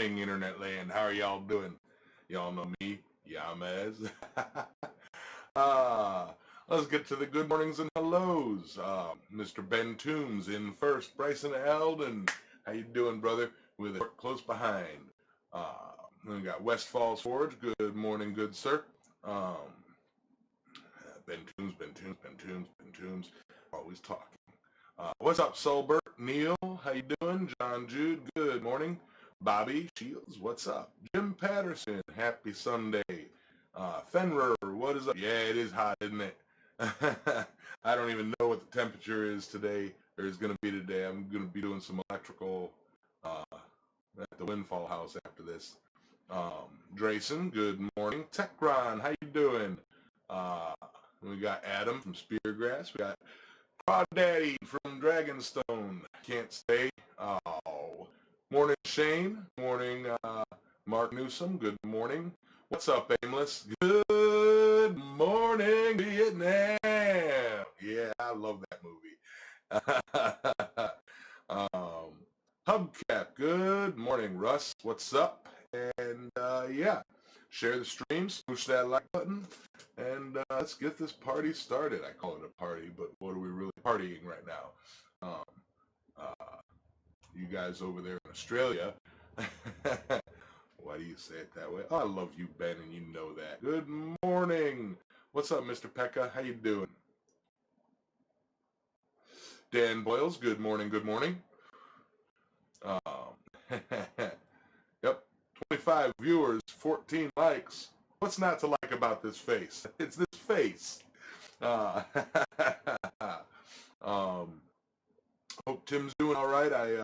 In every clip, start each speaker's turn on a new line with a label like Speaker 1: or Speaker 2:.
Speaker 1: morning, Internet Land. How are y'all doing? Y'all know me, Yamez. uh, let's get to the good mornings and hellos. Mr. Ben Toombs in first. Bryson Eldon, how you doing, brother? With a close behind. Then we got West Falls Forge. Good morning, good sir. Ben Toombs, always talking. What's up, Solbert? Neil, how you doing? John Jude, good morning. Bobby Shields, what's up? Jim Patterson, happy Sunday. Fenrir, what is up? Yeah, it is hot, isn't it? I don't even know what the temperature is today, or is going to be today. I'm going to be doing some electrical at the Windfall House after this. Drayson, good morning. Techron, how you doing? We got Adam from Speargrass. We got Crawdaddy from Dragonstone. Can't stay. Oh. Morning, Shane. Morning, Mark Newsom. Good morning. What's up, Aimless? Good morning, Vietnam. Yeah, I love that movie. Hubcap. Good morning, Russ. What's up? And yeah, share the stream, push that like button, and let's get this party started. I call it a party, but what are we really partying right now? You guys over there in Australia, why do you say it that way? Oh, I love you, Ben, and you know that. Good morning. What's up, Mr. Pekka? How you doing? Dan Boyles, good morning, good morning. Yep, 25 viewers, 14 likes. What's not to like about this face? It's this face. Hope Tim's doing all right. I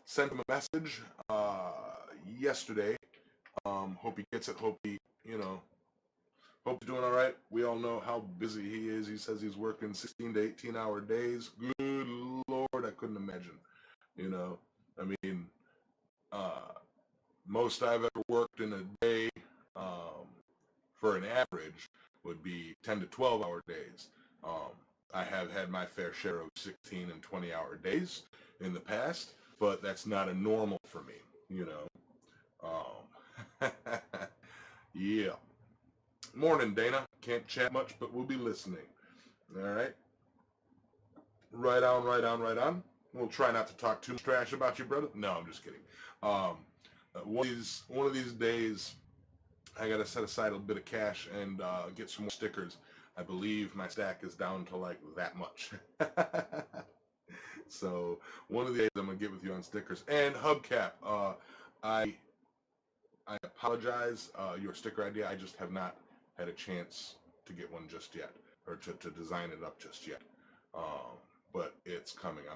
Speaker 1: sent him a message yesterday. Hope he gets it. Hope he, hope he's doing all right. We all know how busy he is. He says he's working 16 to 18-hour days. Good Lord, I couldn't imagine. I mean, most I've ever worked in a day for an average would be 10 to 12-hour days. I have had my fair share of 16 and 20-hour days in the past, but that's not a normal for me, Yeah. Morning, Dana. Can't chat much, but we'll be listening. All right. Right on, right on, right on. We'll try not to talk too much trash about you, brother. No, I'm just kidding. One of these days, I got to set aside a bit of cash and get some more stickers. I believe my stack is down to like that much. So one of the days I'm going to get with you on stickers. And Hubcap, I apologize, your sticker idea, I just have not had a chance to get one just yet, or to design it up just yet. But it's coming.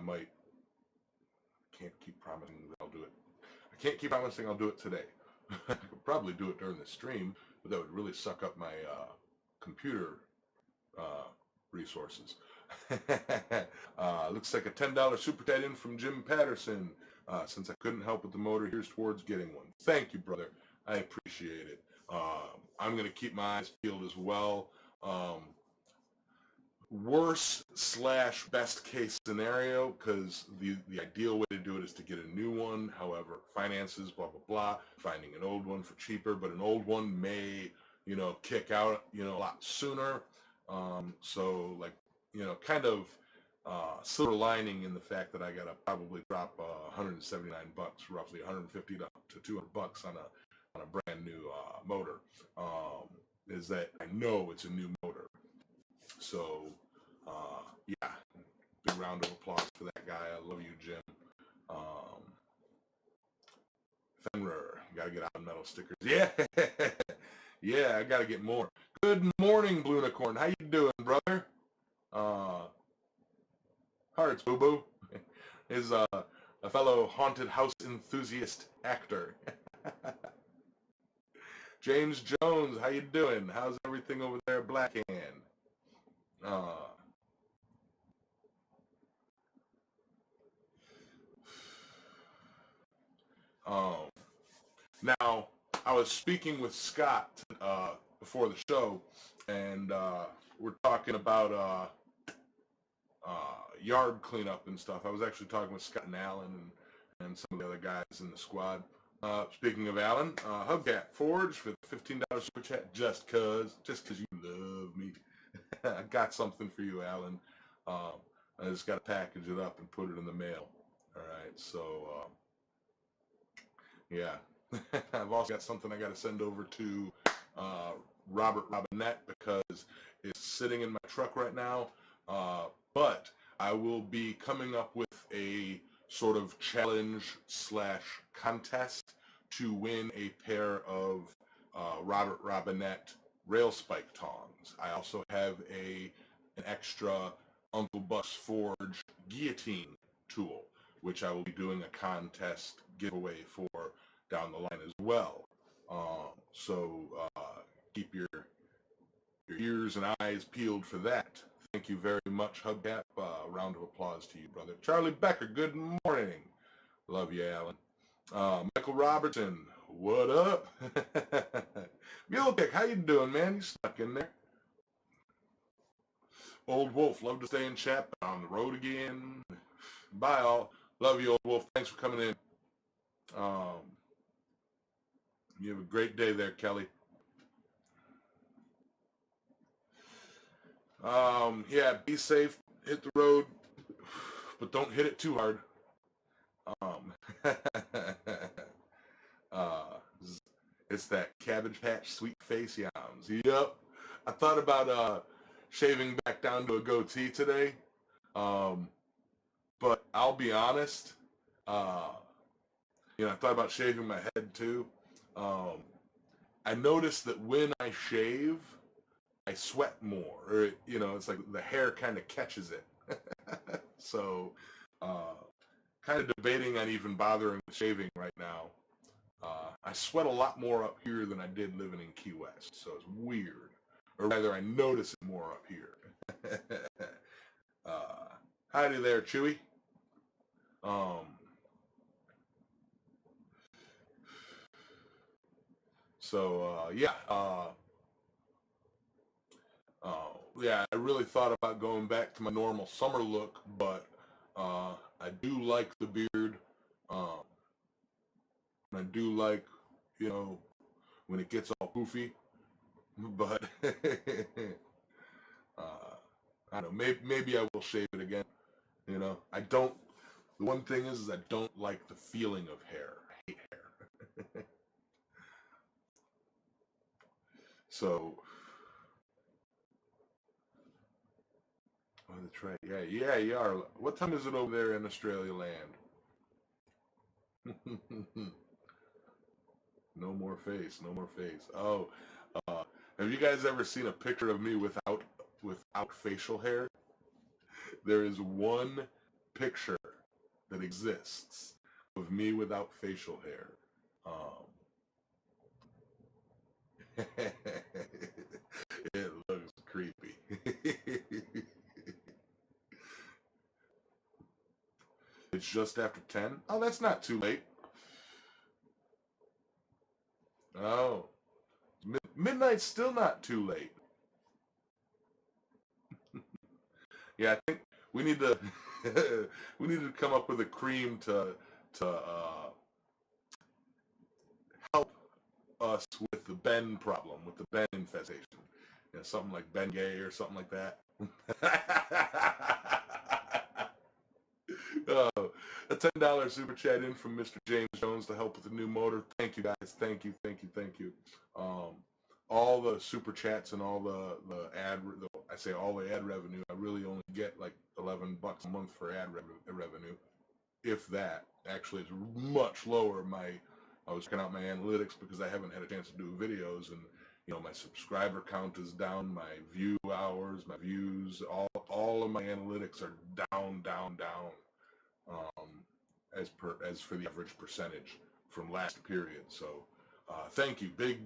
Speaker 1: Can't keep promising that I'll do it. I can't keep promising I'll do it today. I could probably do it during the stream, but that would really suck up my computer resources. Looks like a $10 super chat in from Jim Patterson. Since I couldn't help with the motor, here's towards getting one. Thank you, brother. I appreciate it. I'm going to keep my eyes peeled as well. Worst/best case scenario, because the ideal way to do it is to get a new one. However, finances, blah, blah, blah, finding an old one for cheaper, but an old one may, kick out, a lot sooner. So like, kind of silver lining in the fact that I got to probably drop 179 bucks, roughly 150 to 200 bucks on a brand new motor, is that I know it's a new motor. So, yeah, big round of applause for that guy. I love you, Jim. Fenrir, gotta get out of metal stickers. Yeah, yeah, I gotta get more. Good morning, Blunicorn. How you doing, brother? Hearts, boo-boo. Is a fellow haunted house enthusiast actor. James Jones, how you doing? How's everything over there, Blackhand? Now, I was speaking with Scott before the show, and we're talking about yard cleanup and stuff. I was actually talking with Scott and Alan and some of the other guys in the squad. Speaking of Alan, Hubcat Forge for the $15 super chat, just cause you love me. I got something for you, Alan. I just got to package it up and put it in the mail. All right, so yeah. I've also got something I got to send over to Robert Robinette because it's sitting in my truck right now. But I will be coming up with a sort of challenge / contest to win a pair of Robert Robinette rail spike tongs. I also have an extra Uncle Buck's Forge guillotine tool, which I will be doing a contest giveaway for down the line as well. So keep your ears and eyes peeled for that. Thank you very much, Hubcap. Round of applause to you, brother. Charlie Becker, good morning. Love you, Alan. Michael Robertson, what up? Mule Kick, how you doing, man? You stuck in there. Old Wolf, love to stay in chat, but on the road again. Bye, all. Love you, Old Wolf. Thanks for coming in. You have a great day there, Kelly. Yeah, be safe. Hit the road, but don't hit it too hard. It's that Cabbage Patch sweet face yams. Yep. I thought about shaving back down to a goatee today. But I'll be honest. I thought about shaving my head too. I noticed that when I shave, I sweat more, or it's like the hair kind of catches it. So, kind of debating on even bothering with shaving right now. I sweat a lot more up here than I did living in Key West, so it's weird. Or rather, I notice it more up here. Howdy there, Chewy. Yeah, I really thought about going back to my normal summer look, but I do like the beard. I do like, when it gets all poofy, but I don't know, maybe I will shave it again. I don't, the one thing is I don't like the feeling of hair. I hate hair. So, oh, that's right. Yeah, you are. What time is it over there in Australia land? No more face, no more face. Oh, have you guys ever seen a picture of me without facial hair? There is one picture that exists of me without facial hair. It looks creepy. It's just after 10? Oh, that's not too late. Oh, midnight's still not too late. Yeah, I think we need to come up with a cream to help us with the Ben problem, with the Ben infestation. Something like Ben Gay or something like that. A $10 super chat in from Mr. James Jones to help with the new motor. Thank you, guys. Thank you. All the super chats and all the ad, I say all the ad revenue, I really only get like $11 a month for ad revenue, if that. Actually, it's much lower. I was checking out my analytics because I haven't had a chance to do videos, and my subscriber count is down, my view hours, my views, all of my analytics are down. As for the average percentage from last period. So thank you, big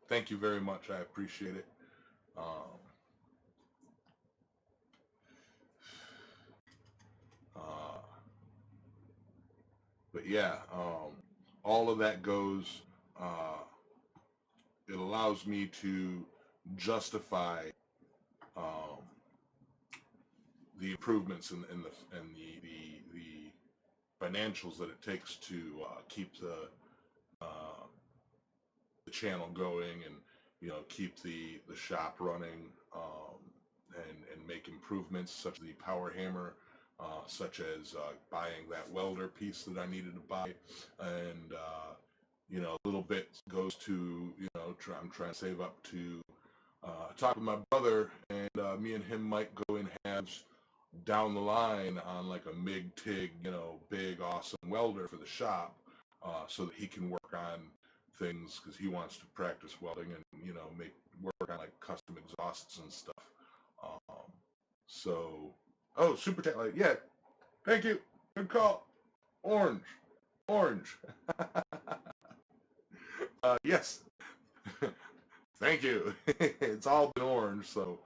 Speaker 1: thank you very much. I appreciate it. But yeah, all of that goes. It allows me to justify the improvements in the financials that it takes to keep the channel going, and keep the shop running, and make improvements such as the power hammer, such as buying that welder piece that I needed to buy, and a little bit goes to I'm trying to save up to talk with my brother, and me and him might go in halves down the line on like a MIG TIG, big awesome welder for the shop, so that he can work on things, because he wants to practice welding and work on like custom exhausts and stuff. So, oh, super talent, yeah, thank you, good call, orange. Yes. Thank you. It's all been orange, so.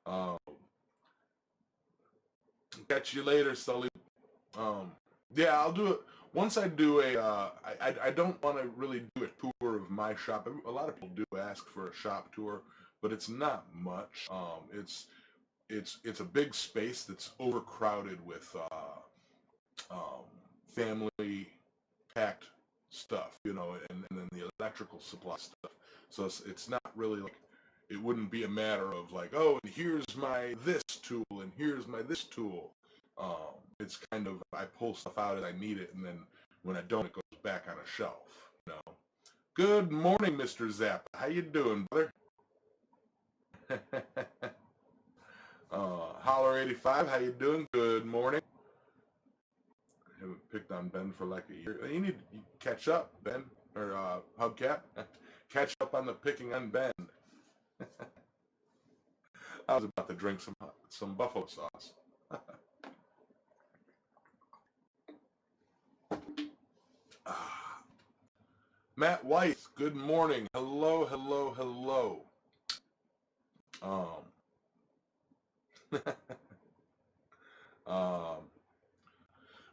Speaker 1: um, Catch you later, Sully. Yeah, I'll do it once I do I don't want to really do a tour of my shop. A lot of people do ask for a shop tour, but it's not much. It's a big space that's overcrowded with family packed stuff, and then the electrical supply stuff. So it's not really like, it wouldn't be a matter of like, oh, and here's my this tool and here's my this tool. It's kind of, I pull stuff out as I need it, and then when I don't, it goes back on a shelf. Good morning, Mr. Zappa. How you doing, brother? Holler 85. How you doing? Good morning. I haven't picked on Ben for like a year. You need to catch up, Ben, or Hubcap. Catch up on the picking on Ben. I was about to drink some buffalo sauce. Matt White, good morning. Hello.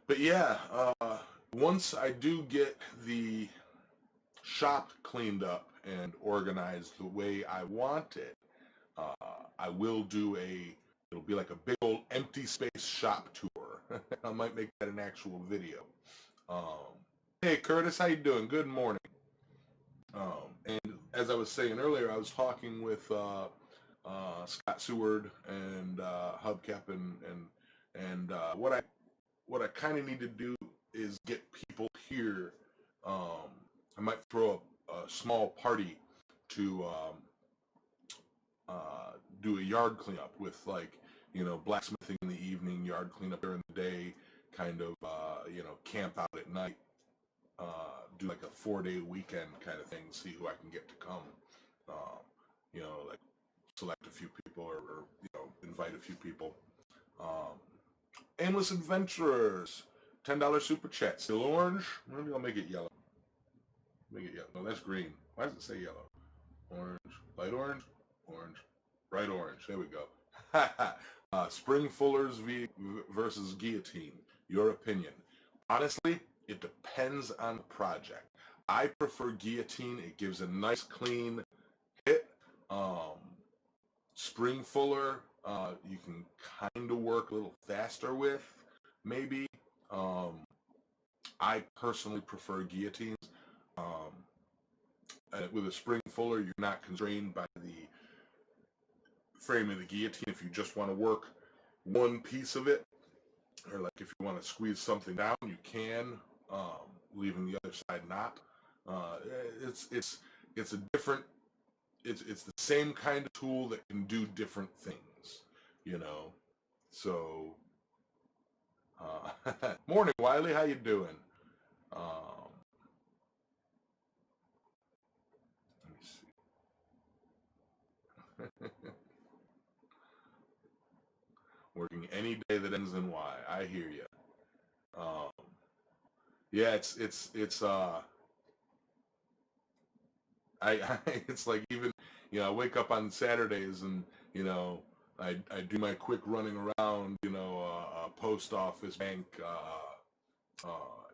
Speaker 1: But yeah, once I do get the shop cleaned up and organized the way I want it, I will do it'll be like a big old empty space shop tour. I might make that an actual video. Hey Curtis, how you doing? Good morning. And as I was saying earlier, I was talking with Scott Seward and Hubcap, and what I kind of need to do is get people here. I might throw a small party to do a yard cleanup with, like, blacksmithing in the evening, yard cleanup during the day, kind of camp out at night, do like a 4-day weekend kind of thing, see who I can get to come, like select a few people, or invite a few people. Aimless Adventurers, $10 super chat. Still orange? Maybe I'll make it yellow. Make it yellow. No, that's green. Why does it say yellow? Orange. Light orange? Orange. Bright orange. There we go. Spring Fullers versus Guillotine. Your opinion. Honestly, it depends on the project. I prefer Guillotine. It gives a nice clean hit. Spring Fuller, you can kind of work a little faster with, maybe. I personally prefer guillotines. With a Spring Fuller, you're not constrained by the frame of the guillotine. If you just want to work one piece of it, or like if you want to squeeze something down, you can, leaving the other side not. It's a different. It's the same kind of tool that can do different things, So, morning, Wiley. How you doing? Let me see. Working any day that ends in Y. I hear you. Yeah, it's like, even, I wake up on Saturdays and, I do my quick running around, post office, bank,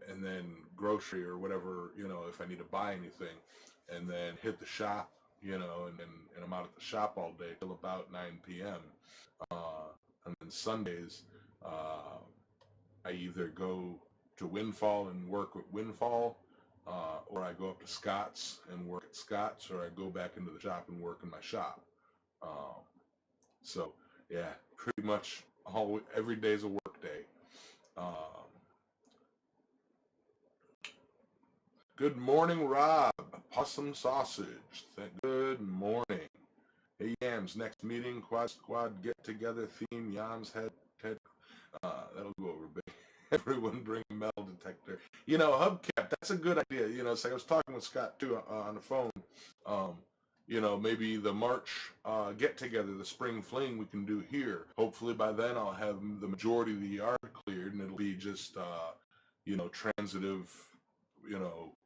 Speaker 1: and then grocery or whatever, if I need to buy anything, and then hit the shop, and I'm out at the shop all day till about 9 p.m. And then Sundays, Uh, I either go to Windfall and work with Windfall, or I go up to Scott's and work at Scott's, or I go back into the shop and work in my shop. Um, so yeah, pretty much every day is a work day. Good morning, Rob. Possum sausage. Good morning. Hey, Yams. Next meeting, Quad Squad get together theme. Yams head. That'll go over big. Everyone bring a metal detector. Hubcap. That's a good idea. It's like I was talking with Scott too on the phone. Maybe the March get together, the spring fling we can do here. Hopefully by then I'll have the majority of the yard cleared, and it'll be just transitive,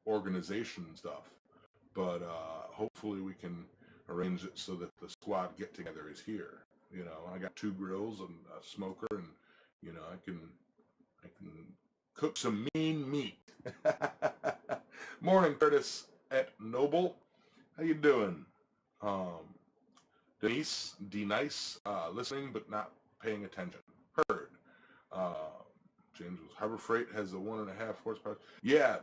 Speaker 1: organization stuff. But hopefully we can arrange it so that the squad get together is here. I got 2 grills and a smoker, and I can cook some mean meat. Morning, Curtis at Noble. How you doing? Denise, D-Nice, listening but not paying attention. Heard. James was Harbor Freight has a 1.5 horsepower. Yeah.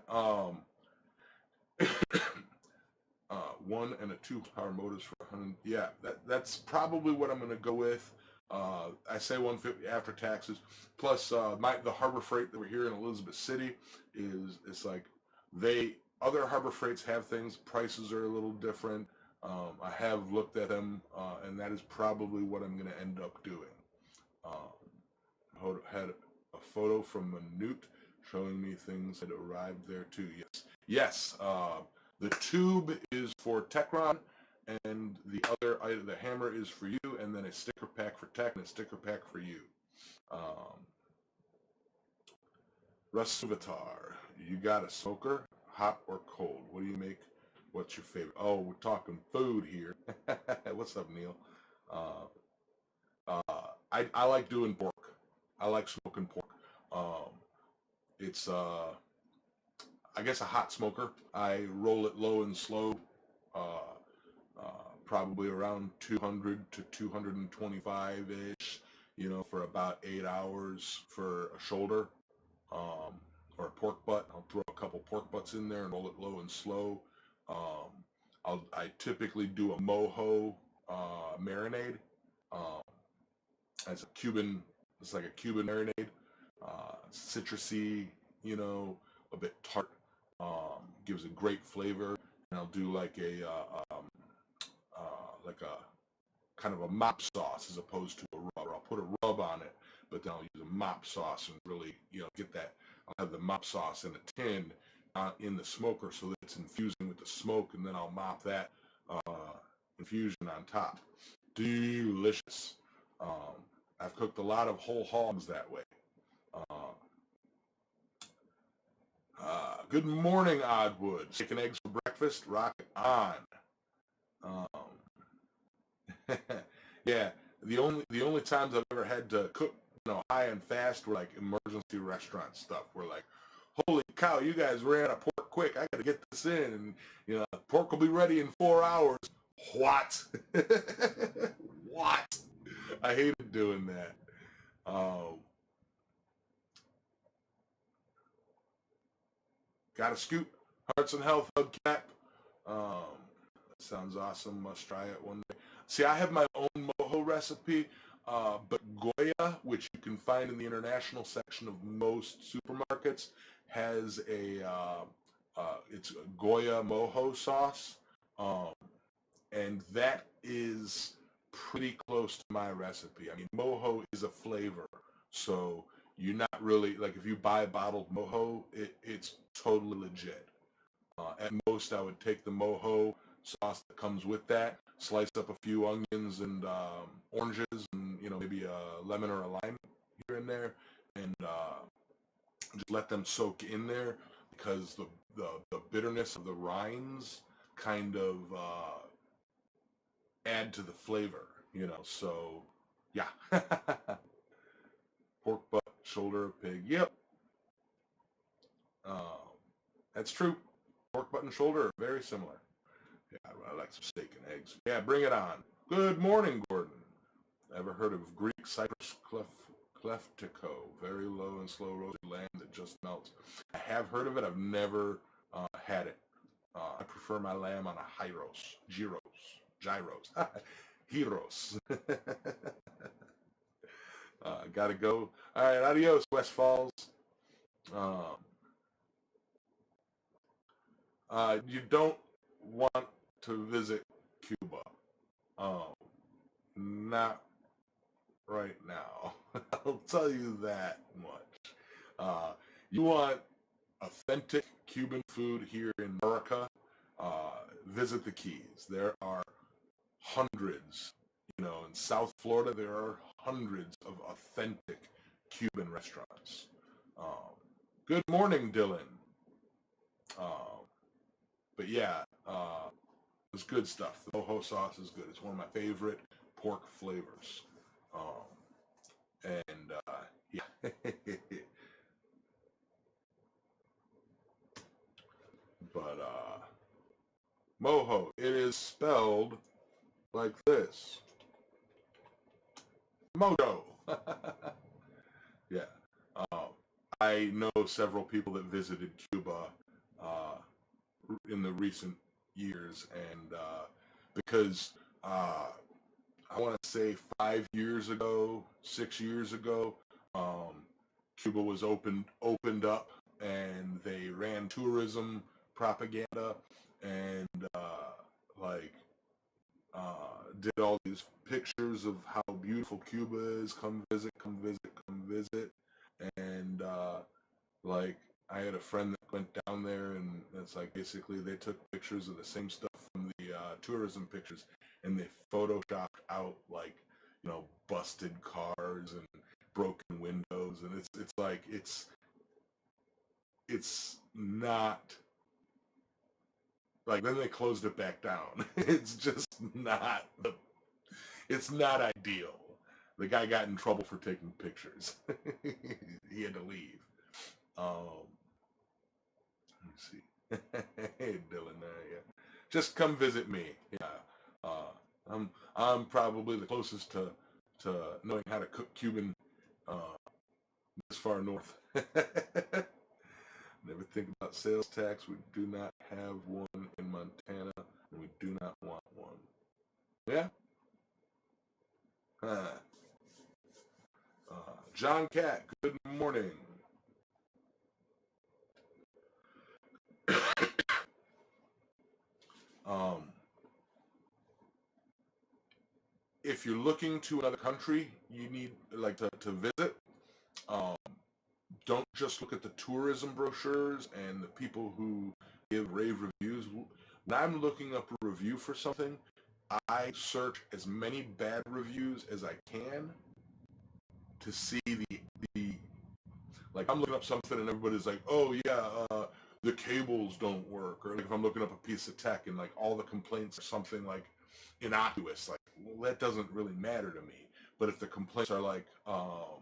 Speaker 1: 1 and a 2 power motors for 100. Yeah, that's probably what I'm going to go with. I say 150 after taxes. Plus, the Harbor Freight that we're here in Elizabeth City it's like other Harbor Freights have things. Prices are a little different. I have looked at them, and that is probably what I'm going to end up doing. Had a photo from Minute showing me things that arrived there too. Yes. The tube is for Techron, and the hammer is for you, and then a sticker pack for Tech and a sticker pack for you. Russ Suvatar, you got a smoker, hot or cold? What do you make? What's your favorite? Oh, we're talking food here. What's up, Neil? I like doing pork. I like smoking pork. It's I guess a hot smoker. I roll it low and slow, probably around 200 to 225-ish, for about 8 hours for a shoulder, or a pork butt. I'll throw a couple pork butts in there and roll it low and slow. I typically do a mojo marinade. It's like a Cuban marinade, citrusy, a bit tart, gives a great flavor. And I'll do like a kind of a mop sauce as opposed to a rub. I'll put a rub on it, but then I'll use a mop sauce and really, get that. I'll have the mop sauce in a tin in the smoker so that it's infusing with the smoke, and then I'll mop that infusion on top. Delicious. I've cooked a lot of whole hogs that way. Good morning, Oddwood. Steak and eggs for breakfast. Rock it on. Yeah, the only times I've ever had to cook, high and fast were like emergency restaurant stuff. Where like, holy cow, you guys ran out of pork quick. I got to get this in, and pork will be ready in 4 hours. What? What? I hated doing that. Got a scoop. Hearts and Health Hubcap. Sounds awesome. Must try it one day. See, I have my own mojo recipe, but Goya, which you can find in the international section of most supermarkets, has it's a Goya mojo sauce, and that is pretty close to my recipe. I mean, mojo is a flavor, so you're not really, like, if you buy bottled mojo, it's totally legit. At most, I would take the mojo sauce that comes with that, slice up a few onions and oranges, and maybe a lemon or a lime here and there, and just let them soak in there, because the bitterness of the rinds kind of add to the flavor, so yeah. Pork butt, shoulder of pig. Yep. That's true. Pork butt and shoulder are very similar. Yeah, I like some steak and eggs. Yeah, bring it on. Good morning, Gordon. Ever heard of Greek cypress Cleftico, very low and slow roasted lamb that just melts. I have heard of it. I've never had it. I prefer my lamb on a gyros, heroes. Gotta go. All right, adios, West Falls. Um, you don't want to visit Cuba. Um, not right now. I'll tell you that much. You want authentic Cuban food here in America? Visit the Keys. There are hundreds. In South Florida, there are hundreds of authentic Cuban restaurants. Um, Good morning, Dylan. Um, but yeah, it's good stuff. The mojo sauce is good. It's one of my favorite pork flavors. And yeah, but mojo, it is spelled like this. Mojo. Yeah. Um, I know several people that visited Cuba uh, in the recent years, and because I want to say 5 years ago, 6 years ago, Cuba was opened up, and they ran tourism propaganda, and like did all these pictures of how beautiful Cuba is. Come visit, come visit, come visit, and like I had a friend that went down there, and it's like basically they took pictures of the same stuff from the tourism pictures, and they photoshopped out like busted cars and broken windows, and it's like it's not like then they closed it back down. It's just not it's not ideal. The guy got in trouble for taking pictures. He had to leave. Um, Let me see. Hey, Dylan, yeah. Just come visit me. Yeah. I'm probably the closest to knowing how to cook Cuban this far north. Never think about sales tax. We do not have one in Montana, and we do not want one. Yeah. Huh. John Cat, good morning. um, if you're looking to another country, you need like to visit. Um, don't just look at the tourism brochures and the people who give rave reviews. When I'm looking up a review for something, I search as many bad reviews as I can to see the like I'm looking up something and everybody's like, oh yeah, the cables don't work, or like if I'm looking up a piece of tech and like all the complaints are something like innocuous, like well, that doesn't really matter to me. But if the complaints are like, oh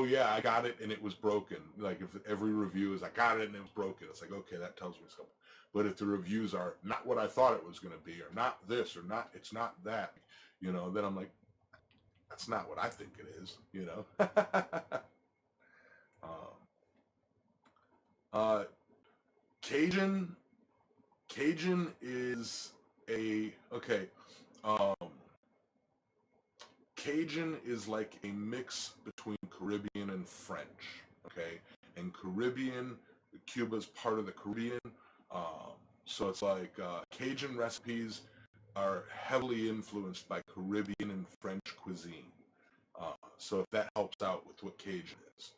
Speaker 1: yeah, I got it and it was broken. Like if every review is I got it and it was broken, it's like okay, that tells me something. But if the reviews are not what I thought it was going to be, or not this, or not, it's not that, then I'm like, that's not what I think it is. um, uh, Cajun, Cajun is okay. Um, Cajun is like a mix between Caribbean and French, okay? And Cuba's part of the Caribbean. Um, so it's like Cajun recipes are heavily influenced by Caribbean and French cuisine. So if that helps out with what Cajun is,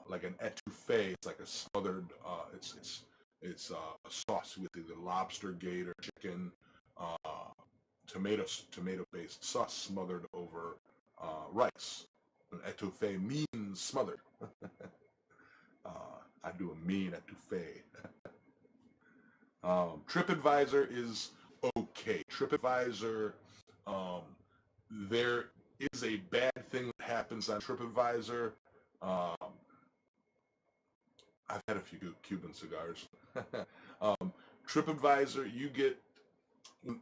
Speaker 1: like an etouffee, it's like a smothered, it's a sauce with either lobster, gator, chicken, uh, tomato-based sauce smothered over rice. An etouffee means smothered. I do a mean etouffee. TripAdvisor is okay. TripAdvisor, um, there is a bad thing that happens on TripAdvisor. Um, I've had a few Cuban cigars. TripAdvisor, you get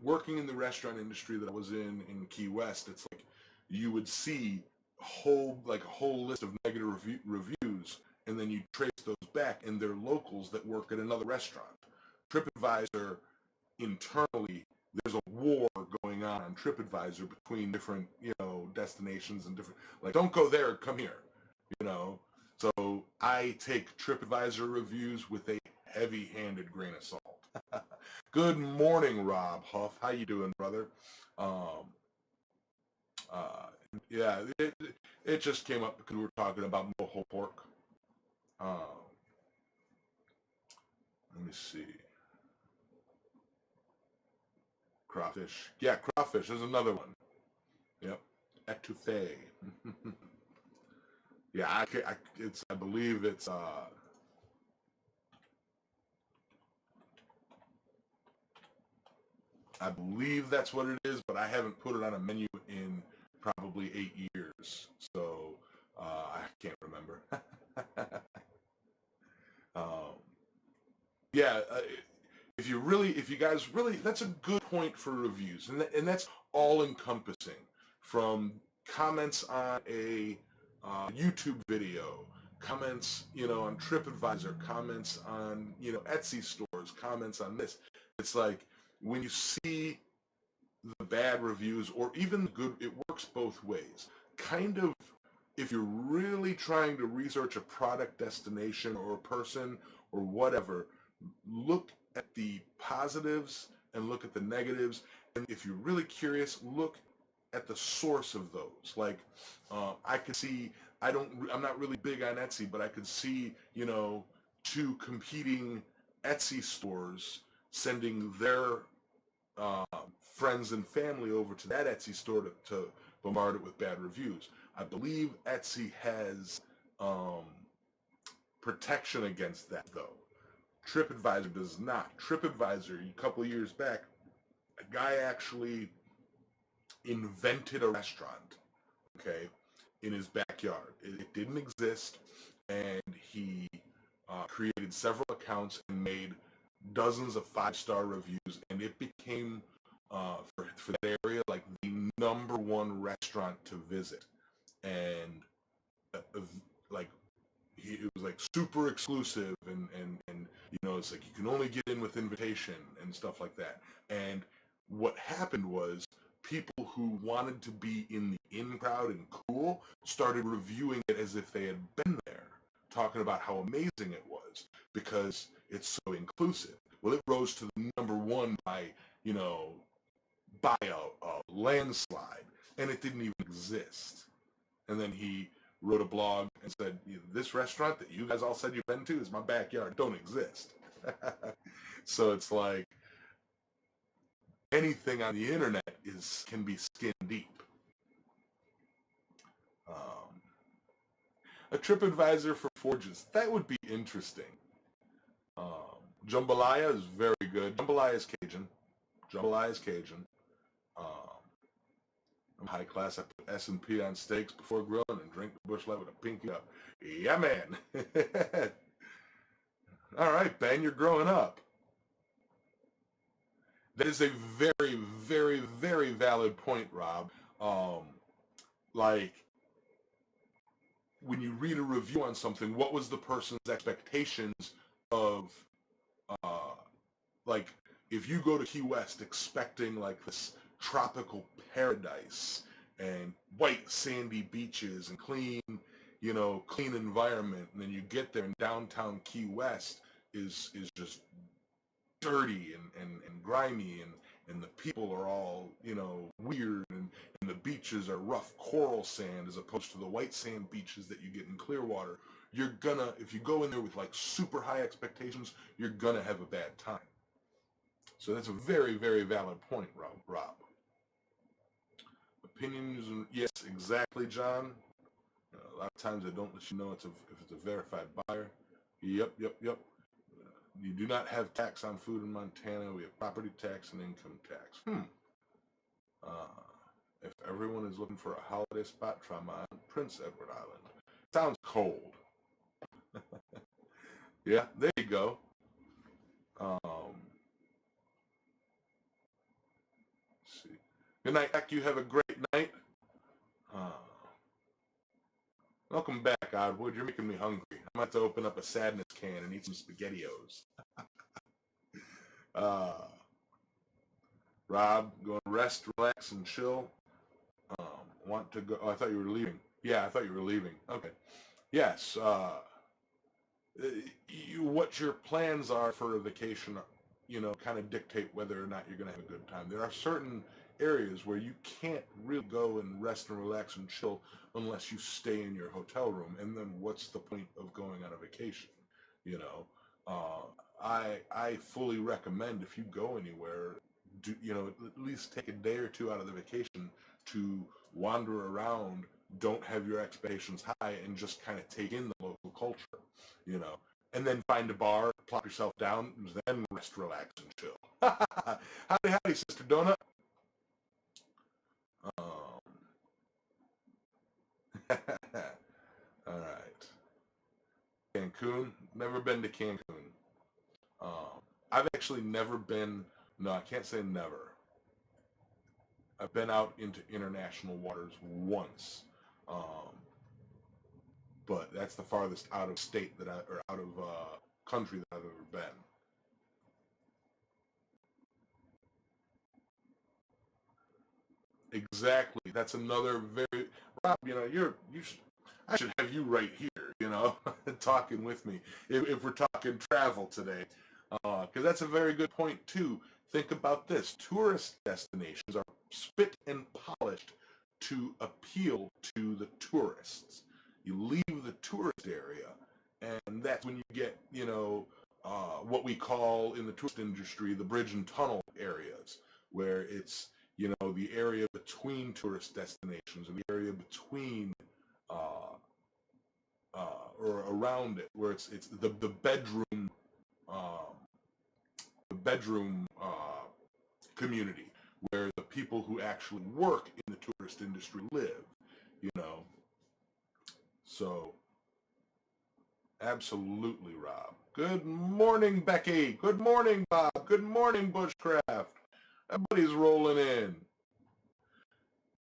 Speaker 1: working in the restaurant industry that I was in Key West. It's like you would see whole list of negative reviews, and then you trace those back, and they're locals that work at another restaurant. TripAdvisor internally, there's a war going on TripAdvisor between different, destinations and different, like, don't go there, come here, you know. So I take TripAdvisor reviews with a heavy-handed grain of salt. Good morning, Rob Huff. How you doing, brother? Um, yeah, it just came up because we were talking about whole pork. Let me see. Crawfish. Yeah, crawfish is another one. Yep. Etouffee. Yeah, I believe it's I believe that's what it is, but I haven't put it on a menu in probably 8 years, so I can't remember. um, yeah, if you guys really, that's a good point for reviews, and that's all encompassing, from comments on a YouTube video, comments, on TripAdvisor, comments on, Etsy stores, comments on this. It's like when you see the bad reviews or even the good, it works both ways. Kind of, if you're really trying to research a product, destination, or a person or whatever, look at the positives and look at the negatives. And if you're really curious, look at the source of those. Like, I can see, I'm not really big on Etsy, but I could see, two competing Etsy stores sending their friends and family over to that Etsy store to bombard it with bad reviews. I believe Etsy has protection against that, though. TripAdvisor does not. TripAdvisor, a couple of years back, a guy actually invented a restaurant, okay, in his backyard. It didn't exist, and he created several accounts and made dozens of 5-star reviews, and it became, for that area, like the #1 restaurant to visit. And like, it was like super exclusive, and it's like you can only get in with invitation and stuff like that. And what happened was, people who wanted to be in the in crowd and cool started reviewing it as if they had been there, talking about how amazing it was because it's so inclusive. Well, it rose to the #1 by a landslide, and it didn't even exist. And then he wrote a blog and said, this restaurant that you guys all said you've been to is my backyard, don't exist. So it's like, anything on the internet can be skin deep. A TripAdvisor for forges, that would be interesting. Jambalaya is very good. Jambalaya is Cajun. I'm high class. I put S&P on steaks before grilling and drink the Busch Light with a pinky up. Yeah, man. All right, Ben, you're growing up. That is a very, very, very valid point, Rob. Like, when you read a review on something, what was the person's expectations of, like, if you go to Key West expecting like this tropical paradise and white sandy beaches and clean environment, and then you get there and downtown Key West is just dirty and grimy, and the people are all weird, and the beaches are rough coral sand as opposed to the white sand beaches that you get in Clearwater. If you go in there with like super high expectations, you're gonna have a bad time. So that's a very, very valid point, Rob. Opinions, yes, exactly, John. A lot of times they don't let you know if it's a verified buyer. Yep. You do not have tax on food in Montana. We have property tax and income tax. If everyone is looking for a holiday spot, try my Prince Edward Island. Sounds cold. Yeah, there you go. Let's see. Good night, Jack. You have a great night. Welcome back, Oddwood. You're making me hungry. I'm about to open up a sadness can and eat some SpaghettiOs. uh, Rob, going to rest, relax, and chill. Want to go? Oh, I thought you were leaving. Yeah, I thought you were leaving. Okay. Yes. What your plans are for a vacation, kind of dictate whether or not you're going to have a good time. There are certain areas where you can't really go and rest and relax and chill unless you stay in your hotel room. And then what's the point of going on a vacation? You know, I fully recommend if you go anywhere, at least take a day or two out of the vacation to wander around. Don't have your expectations high and just kind of take in the local culture, and then find a bar, plop yourself down, then rest, relax, and chill. Howdy, Sister Donut. All right. Cancun. Never been to Cancun. I've actually never been. No, I can't say never. I've been out into international waters once, but that's the farthest out of state or out of country that I've ever been. Exactly. That's another very Rob. I should have you right here. Talking with me if we're talking travel today, because that's a very good point too. Think about this: tourist destinations are spit and polished to appeal to the tourists. You leave the tourist area, and that's when you get, what we call in the tourist industry the bridge and tunnel areas, where it's, the area between tourist destinations and the area between or around it, where it's the bedroom community, where the people who actually work in the tourist industry live. You know, so absolutely, Rob. Good morning, Becky. Good morning, Bob. Good morning, Bushcraft. Everybody's rolling in.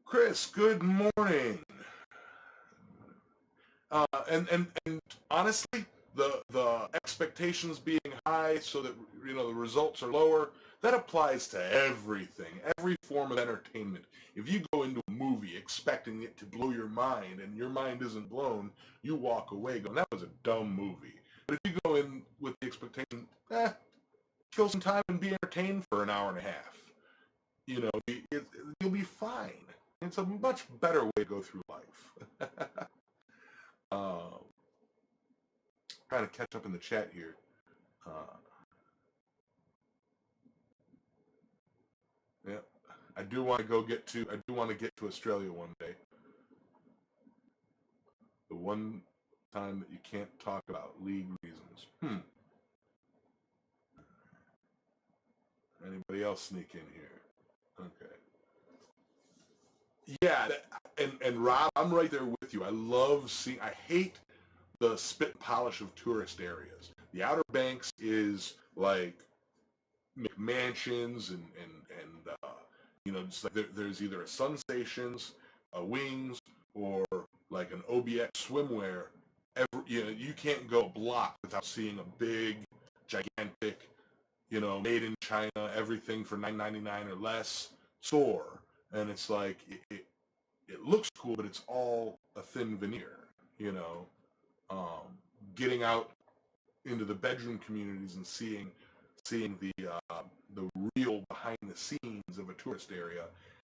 Speaker 1: Chris, good morning. And honestly, the expectations being high so that the results are lower, that applies to everything, every form of entertainment. If you go into a movie expecting it to blow your mind and your mind isn't blown, you walk away going, that was a dumb movie. But if you go in with the expectation, kill some time and be entertained for an hour and a half, you'll be fine. It's a much better way to go through life. Trying to catch up in the chat here. Yeah, I do want to get to Australia one day. The one time that you can't talk about league reasons. Anybody else sneak in here? Okay. Yeah, and Rob, I'm right there with you. I hate the spit and polish of tourist areas. The Outer Banks is like McMansions and just like there's either a Sun Stations, a Wings, or like an OBX swimwear. You can't go a block without seeing a big, gigantic, made in China, everything for $9.99 or less store, and it's like it looks cool, but it's all a thin veneer. Getting out into the bedroom communities and seeing the real behind the scenes of a tourist area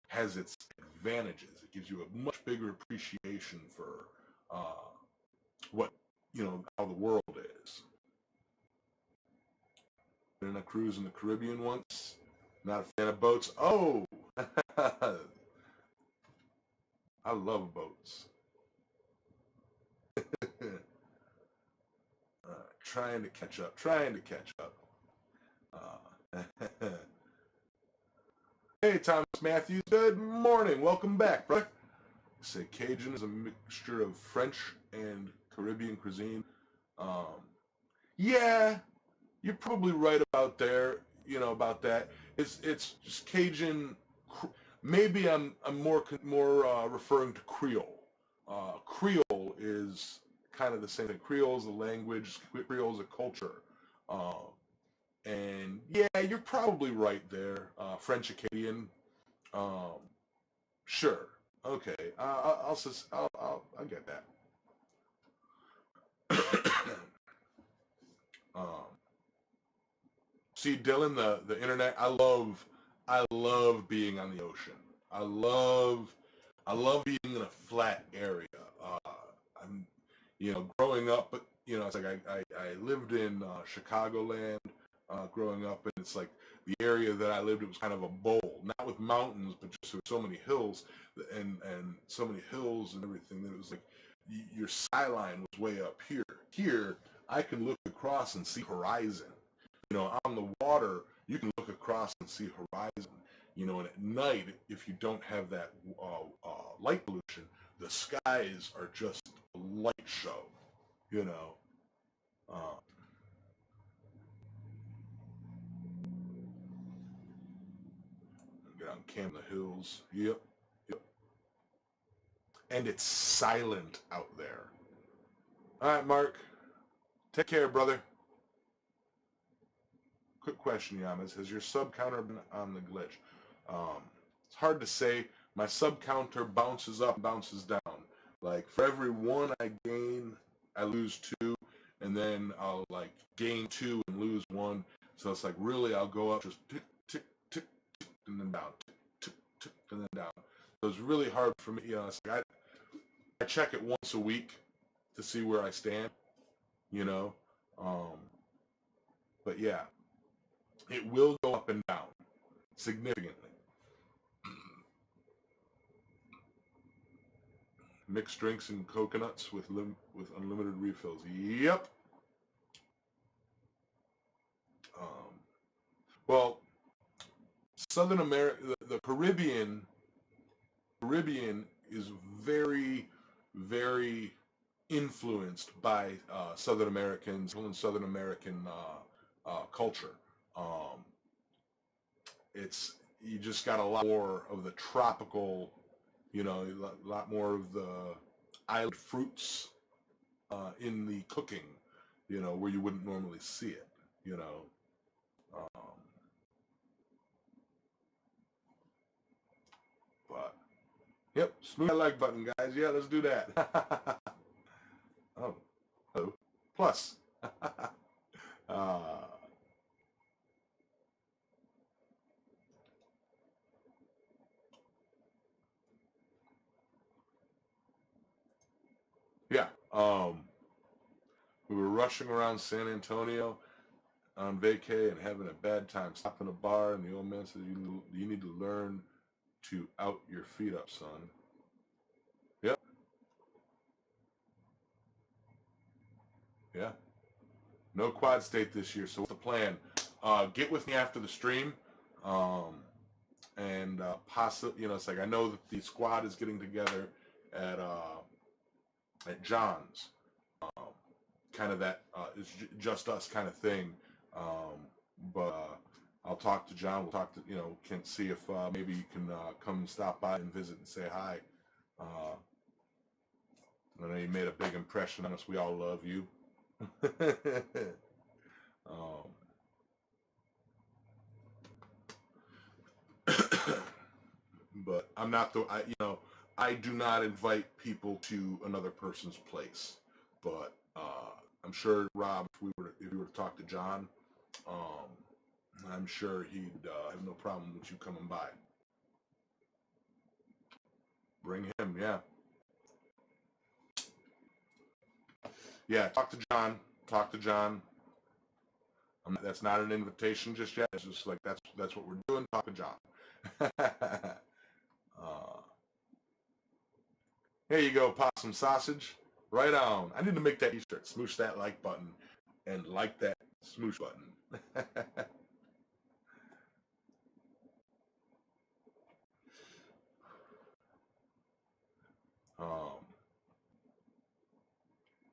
Speaker 1: has its advantages. It gives you a much bigger appreciation for what how the world is. Been on a cruise in the Caribbean once. Not a fan of boats. Oh, I love boats. Trying to catch up. Hey, Thomas Matthews. Good morning. Welcome back, brother. Say Cajun is a mixture of French and Caribbean cuisine. Yeah, you're probably right about there. About that. It's just Cajun. Maybe I'm more referring to Creole. Creole is kind of the same thing. Creole is a language. Creole is a culture. And yeah, you're probably right there. French Acadian. Um, sure. Okay. I'll get that. um, See, Dylan, the internet. I love being on the ocean. I love I love being in a flat area. I'm, growing up, but it's like I lived in Chicagoland growing up, and it's like the area that I lived in was kind of a bowl, not with mountains, but just there were so many hills and so many hills and everything that it was like your skyline was way up here. Here, I can look across and see horizon. On the water, you can look across and see horizon. And at night, if you don't have that light pollution, the skies are just a light show. You know. Uh, get on Cam the Hills. Yep. Yep. And it's silent out there. All right, Mark. Take care, brother. Quick question, Yamas. Has your sub counter been on the glitch? It's hard to say. My sub counter bounces up, bounces down. Like for every one I gain, I lose two, and then I'll like gain two and lose one. So it's like really I'll go up just tick, tick, tick, tick, and then down, tick, tick, tick, and then down. So it's really hard for me. It's like I check it once a week to see where I stand. You know, but yeah, it will go up and down significantly. Mixed drinks and coconuts with unlimited refills. Yep. Well, Southern America, the Caribbean is very, very influenced by Southern Americans and Southern American culture. You just got a lot more of the tropical, a lot more of the island fruits in the cooking, where you wouldn't normally see it, but yep, smooth that like button, guys. Yeah, let's do that. Oh, plus. uh, yeah, we were rushing around San Antonio on vacay and having a bad time. Stopped in a bar, and the old man says, "You need to learn to out your feet up, son." Yep. Yeah. No quad state this year. So what's the plan? Get with me after the stream, and possibly, it's like I know that the squad is getting together at John's. Kind of that it's just us kind of thing. But I'll talk to John. We'll talk to can see if maybe you can come stop by and visit and say hi. I know you made a big impression on us. We all love you. But I'm not I do not invite people to another person's place. But I'm sure Rob, if we were to talk to John, I'm sure he'd have no problem with you coming by. Bring him, yeah. Yeah, talk to John. Talk to John. That's not an invitation just yet. It's just like that's what we're doing. Talk to John. Here you go, possum sausage. Right on. I need to make that t-shirt. Smoosh that like button and like that smoosh button.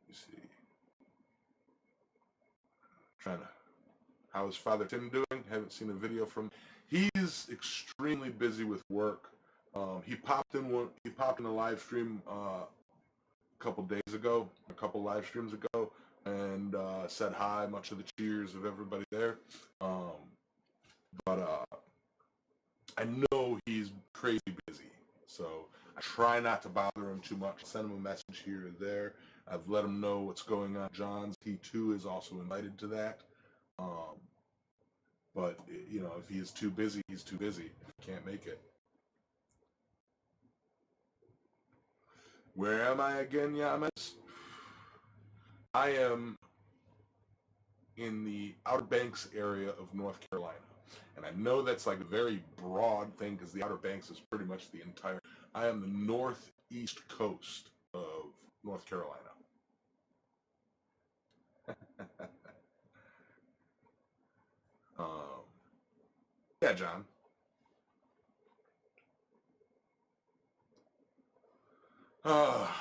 Speaker 1: You see. How's Father Tim doing? Haven't seen a video from. He's extremely busy with work. He popped in a live stream a couple days ago, a couple live streams ago, and said hi, much of the cheers of everybody there. But I know he's crazy busy, so I try not to bother him too much. I'll send him a message here or there. I've let him know what's going on. John's, he too is also invited to that. But, you know, if he is too busy, he's too busy. If he can't make it. Where am I again, Yamas? I am in the Outer Banks area of North Carolina. And I know that's like a very broad thing because the Outer Banks is pretty much the entire... I am the northeast coast of North Carolina. Yeah, John. But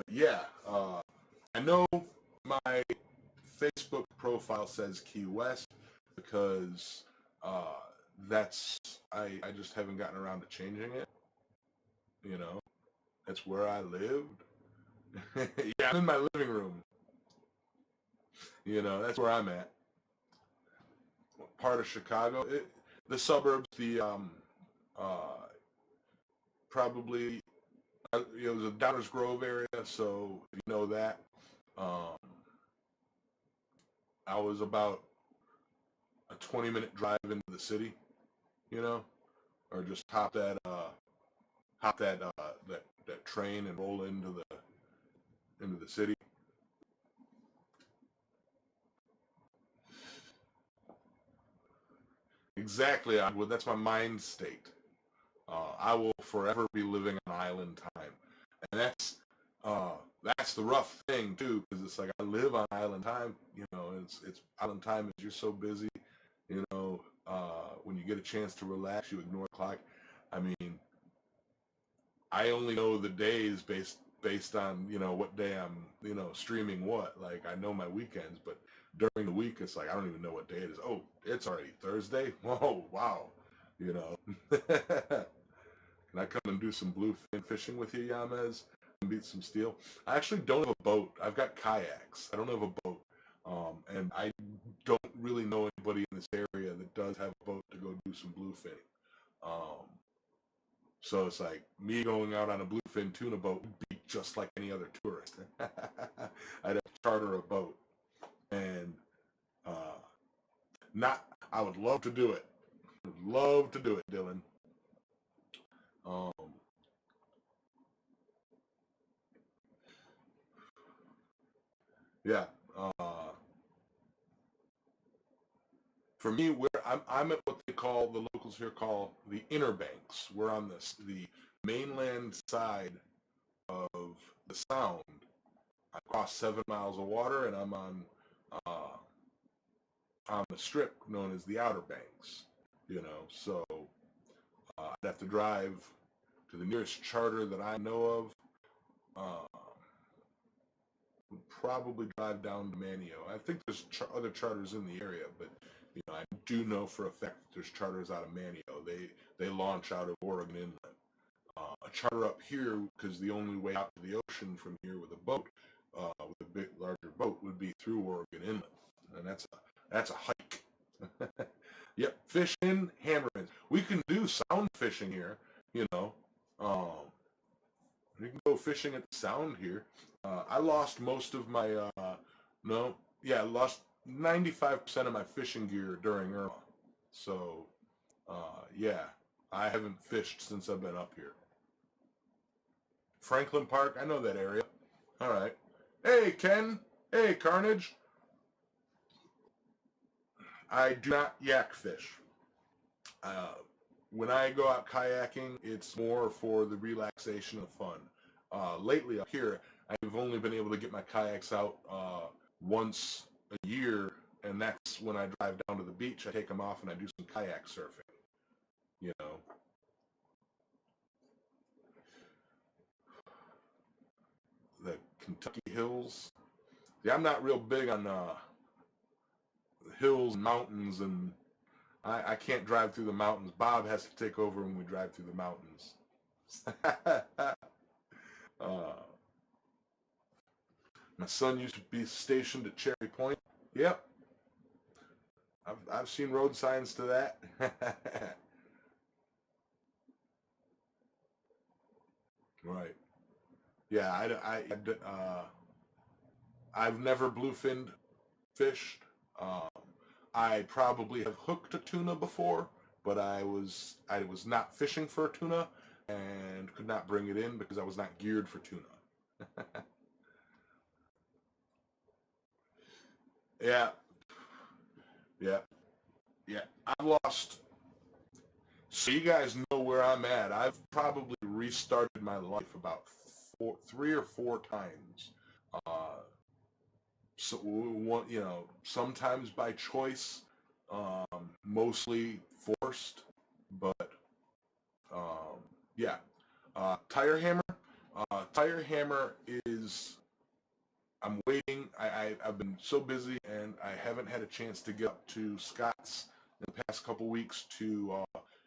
Speaker 1: yeah, I know my Facebook profile says Key West because that's I just haven't gotten around to changing it. You know, that's where I lived. Yeah, I'm in my living room. You know, that's where I'm at. Part of Chicago, the suburbs, the probably it was a Downers Grove area, so you know that. I was about a 20-minute drive into the city, you know, or just hop that that train and roll into the city. Exactly, that's my mind state. I will forever be living on island time, and that's the rough thing too, because it's like I live on island time. You know, it's island time is you're so busy. You know, when you get a chance to relax, you ignore the clock. I mean, I only know the days based on, you know, what day I'm, you know, streaming what. Like I know my weekends, but during the week it's like I don't even know what day it is. Oh, it's already Thursday. Whoa, wow. You know. Can I come and do some bluefin fishing with you, Yamez? And beat some steel? I actually don't have a boat. I've got kayaks. I don't have a boat. And I don't really know anybody in this area that does have a boat to go do some bluefin. So it's like me going out on a bluefin tuna boat would be just like any other tourist. I'd have to charter a boat. And I would love to do it. Would love to do it, Dylan. Yeah. For me, where I'm at what they call, the locals here call the Inner Banks. We're on the mainland side of the Sound. I cross 7 miles of water, and I'm on the strip known as the Outer Banks. You know, so I'd have to drive to the nearest charter that I know of. Would probably drive down to Manio. I think there's other charters in the area, but you know, I do know for a fact that there's charters out of Manio. They launch out of Oregon Inlet. A charter up here, because the only way out to the ocean from here with a boat, with a bit larger boat, would be through Oregon Inlet, and that's a hike. Yep, fishing, hammerheads. We can do sound fishing here. You know, we can go fishing at the Sound here. I lost most of my no, yeah, I lost 95% of my fishing gear during Irma. So, yeah, I haven't fished since I've been up here. Franklin Park, I know that area. All right. Hey, Ken. Hey, Carnage. I do not yak fish. When I go out kayaking, it's more for the relaxation of fun. Lately up here, I've only been able to get my kayaks out once a year, and that's when I drive down to the beach. I take them off and I do some kayak surfing. You know. The Kentucky hills. Yeah, I'm not real big on hills, mountains, and I can't drive through the mountains. Bob has to take over when we drive through the mountains. uh, my son used to be stationed at Cherry Point. Yep, I've seen road signs to that. Right. Yeah, I've never bluefinned fished. Um, I probably have hooked a tuna before, but I was not fishing for a tuna and could not bring it in because I was not geared for tuna. Yeah, yeah, yeah. I've lost. So you guys know where I'm at. I've probably restarted my life about 3 or 4 times. Uh, so one, sometimes by choice, mostly forced, but um, yeah. Tire hammer. Tire hammer is. I'm waiting. I've been so busy and I haven't had a chance to get up to Scott's in the past couple weeks to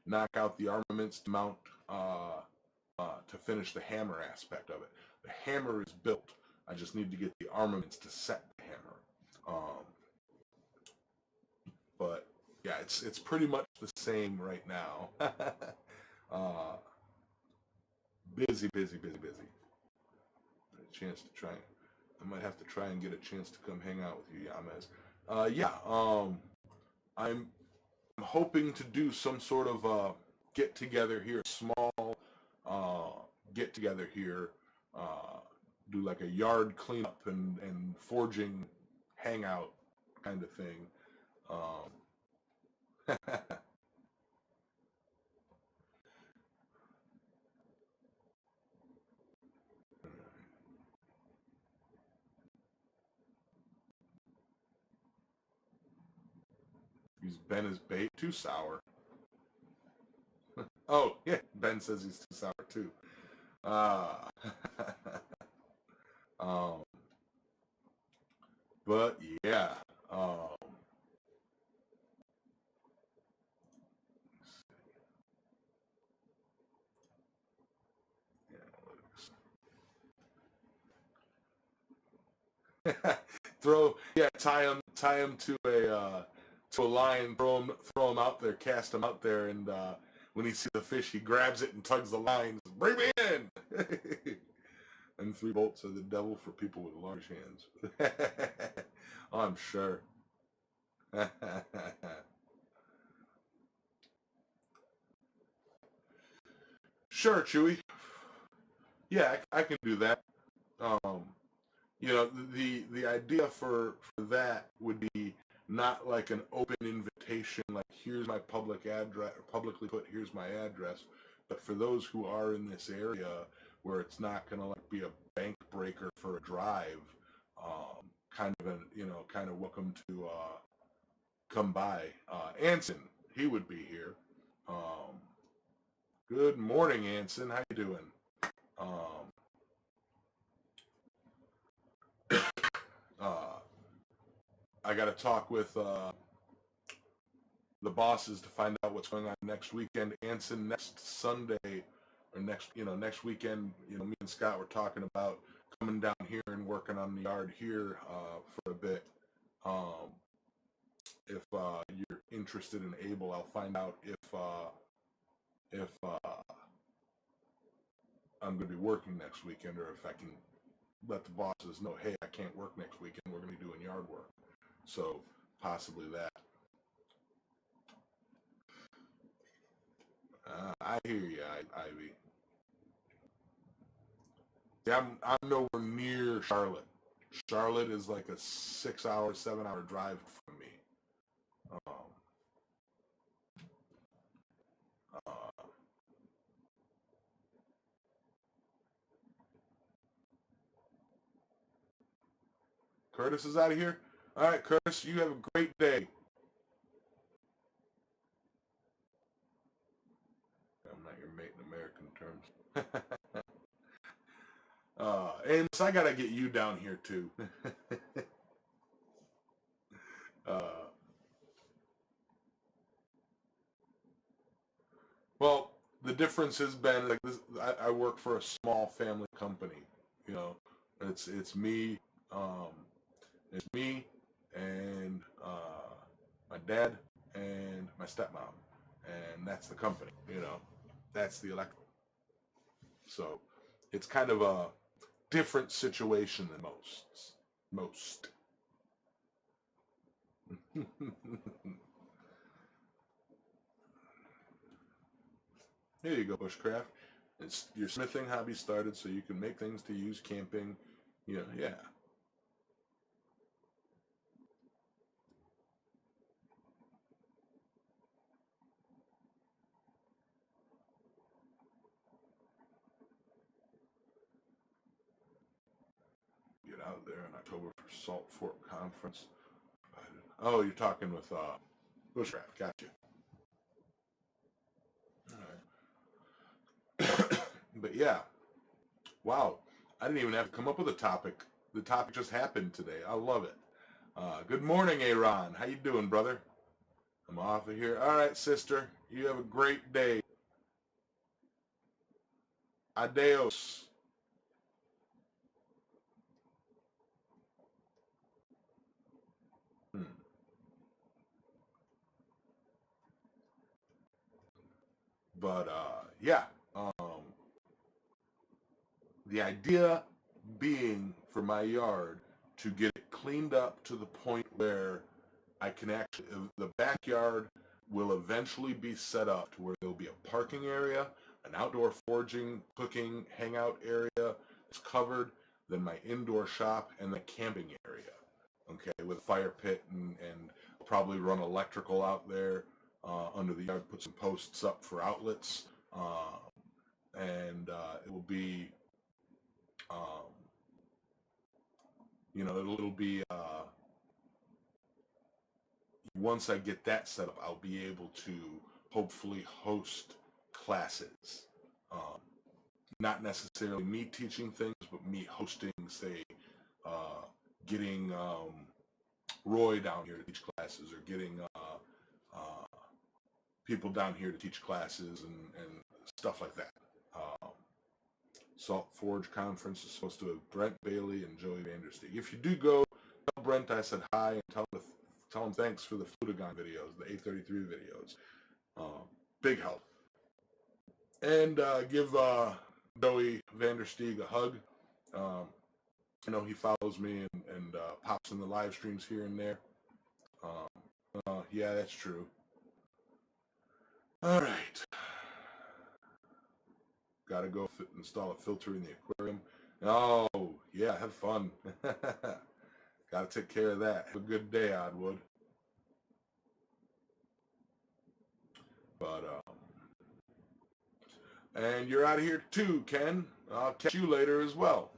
Speaker 1: knock out the armaments to mount to finish the hammer aspect of it. The hammer is built. I just need to get the armaments to set the hammer. But yeah, it's pretty much the same right now. uh, busy, busy, busy, busy. A chance to try. I might have to try and get a chance to come hang out with you, Yamez. Yeah. I'm hoping to do some sort of get together here, small get together here, uh, do like a yard cleanup and forging hangout kind of thing. Use Ben as bait, too sour. Oh yeah, Ben says he's too sour too. Uh, um, but yeah, tie him to a line, throw him out there, cast him out there, and when he sees the fish, he grabs it and tugs the line. Bring me in. And 3 bolts are the devil for people with large hands. I'm sure. Sure, Chewy. Yeah, I can do that. Um, the idea for that would be not like an open invitation, like here's my public address, publicly put here's my address, but for those who are in this area where it's not going to like be a bank breaker for a drive, kind of kind of welcome to come by. Anson, he would be here. Um, Good morning, Anson. How you doing? Um, uh, I got to talk with the bosses to find out what's going on next weekend. Anson, next Sunday or next weekend, me and Scott were talking about coming down here and working on the yard here for a bit. Um, if you're interested and able, I'll find out if I'm going to be working next weekend or if I can let the bosses know, hey, I can't work next weekend. We're going to be doing yard work. So possibly that. I hear you, Ivy. Yeah, I'm nowhere near Charlotte. Charlotte is like a 6 hour, 7 hour drive from me. Um, uh, Curtis is out of here. All right, Curtis, you have a great day. I'm not your mate in American terms. And so I gotta get you down here too. uh, Well, the difference has been like this. I work for a small family company. You know, it's me, um, it's me and my dad and my stepmom, and that's the company. You know, that's the elect. So it's kind of a different situation than most. Most. Here you go, bushcraft. It's your smithing hobby started so you can make things to use camping. Yeah, yeah. Get out there in October for Salt Fork Conference. Oh, you're talking with bushcraft. Gotcha. All right. But yeah, wow. I didn't even have to come up with a topic. The topic just happened today. I love it. Good morning, Aaron. How you doing, brother? I'm off of here. All right, sister. You have a great day. Adios. Hmm. But yeah, the idea being for my yard to get it cleaned up to the point where I can actually, the backyard will eventually be set up to where there'll be a parking area, an outdoor foraging, cooking, hangout area. It's covered, then my indoor shop, and the camping area. Okay, with a fire pit and probably run electrical out there under the yard, put some posts up for outlets, and it will be, um, it'll be once I get that set up, I'll be able to hopefully host classes. Um, Not necessarily me teaching things, but me hosting, say, uh, getting Roy down here to teach classes, or getting uh, people down here to teach classes and stuff like that. Um, Salt Forge Conference is supposed to have Brent Bailey and Joey Vandersteeg. If you do go, tell Brent I said hi and tell him thanks for the Fludagon videos, the 833 videos. Big help. And give Joey Vandersteeg a hug. Um, he follows me and pops in the live streams here and there. Yeah, that's true. All right. Got to go install a filter in the aquarium. Oh, yeah, have fun. Got to take care of that. Have a good day, Oddwood. But, and you're out of here too, Ken. I'll catch you later as well.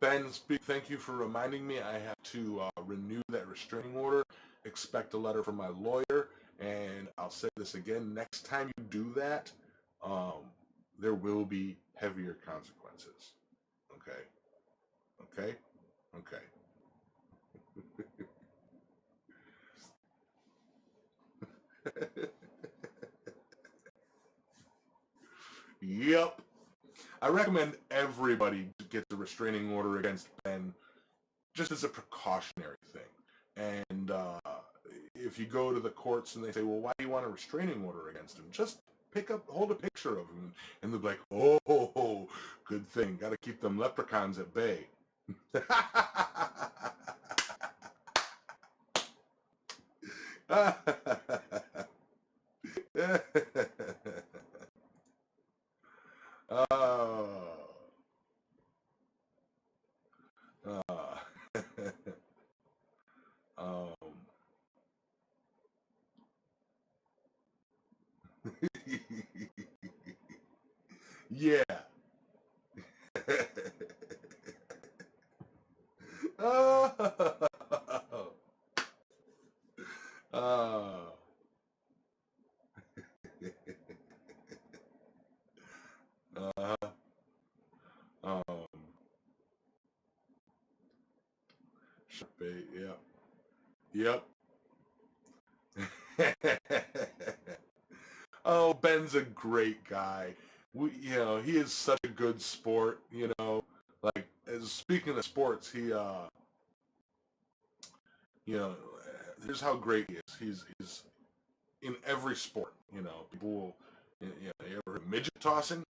Speaker 1: Ben, thank you for reminding me. I have to renew that restraining order. Expect a letter from my lawyer. And I'll say this again, next time you do that, there will be heavier consequences. Okay? Okay? Okay. Yep. I recommend everybody gets a restraining order against Ben just as a precautionary thing. And if you go to the courts and they say, well, why do you want a restraining order against him? Just hold a picture of him, and they'll be like, oh, good thing. Got to keep them leprechauns at bay. Oh. Um, yeah. Oh. Oh. Uh, um, Shark bait, yeah. Yep. Oh, Ben's a great guy. He is such a good sport. Like speaking of sports, you know, here's how great he is. He's in every sport. People will, you ever heard midget tossing?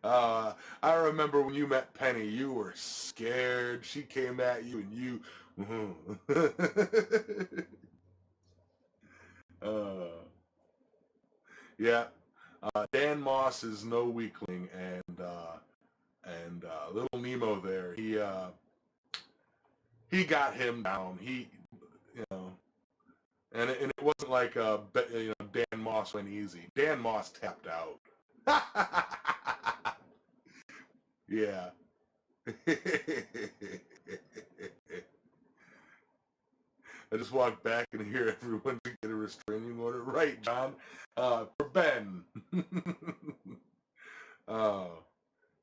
Speaker 1: Yeah. I remember when you met Penny, you were scared. She came at you and you. uh, yeah. Dan Moss is no weakling, and little Nemo there, he got him down. You know, and it wasn't like Dan Moss went easy. Dan Moss tapped out. Yeah. I just walked back and hear everyone to get a restraining order. Right, John? For Ben. uh,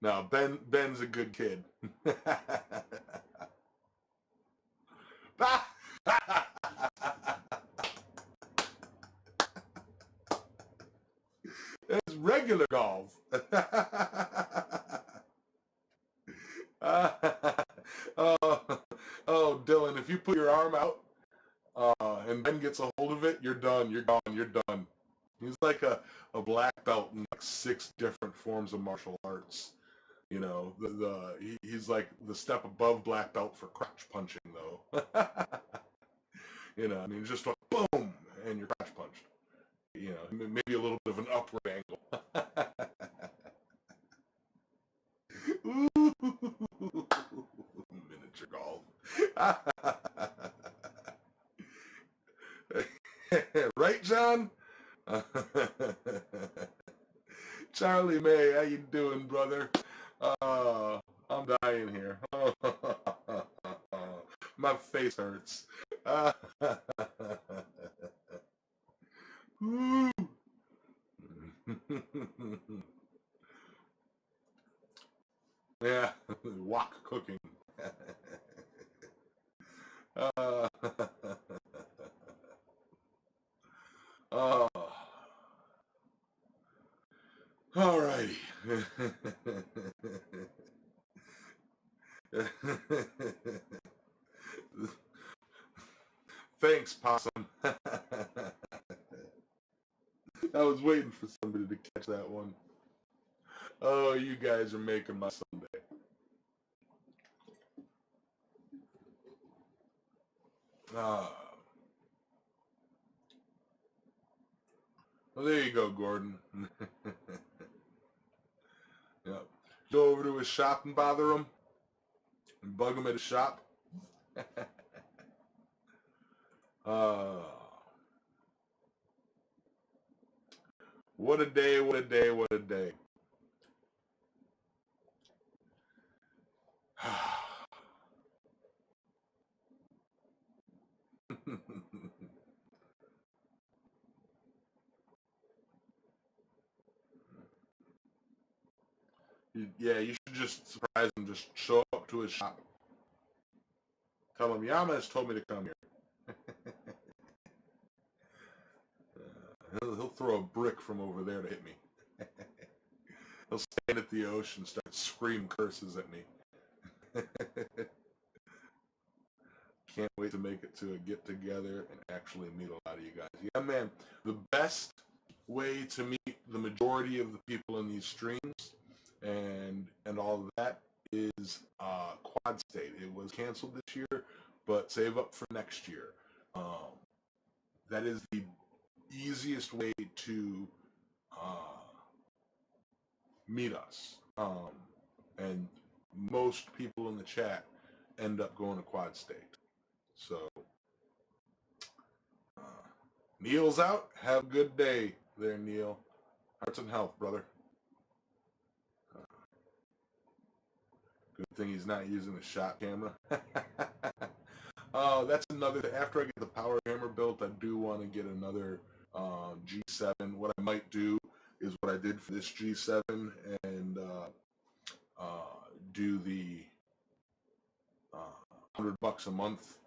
Speaker 1: no, Ben's a good kid. It's regular golf. oh, oh, Dylan, if you put your arm out and Ben gets a hold of it, you're done. You're gone. You're done. He's like a black belt in like 6 different forms of martial arts. He's like the step above black belt for crotch punching, though. I mean, just a boom, and you're crotch punched. Maybe a little bit of an upward angle. Ooh, miniature golf. Right, John? Charlie May, how you doing, brother? I'm dying here. My face hurts. Yeah, wok cooking. uh, oh. All righty. Thanks, Possum. I was waiting for somebody to catch that one. Oh, you guys are making my Sunday. Well, there you go, Gordon. Yep. Go over to his shop and bother him. And bug him at his shop. What a day, what a day, what a day. Yeah, you should just surprise him. Just show up to his shop. Tell him, Yama has told me to come here. He'll throw a brick from over there to hit me. He'll stand at the ocean and start screaming curses at me. Can't wait to make it to a get-together and actually meet a lot of you guys. Yeah, man, the best way to meet the majority of the people in these streams and all of that is Quad State. It was canceled this year, but save up for next year. That is the easiest way to meet us. And most people in the chat end up going to Quad State. So, Neil's out. Have a good day there, Neil. Hearts and health, brother. Good thing he's not using the shot camera. That's another thing. After I get the power hammer built, I do want to get another G7. What I might do is what I did for this G7 and do the $100 a month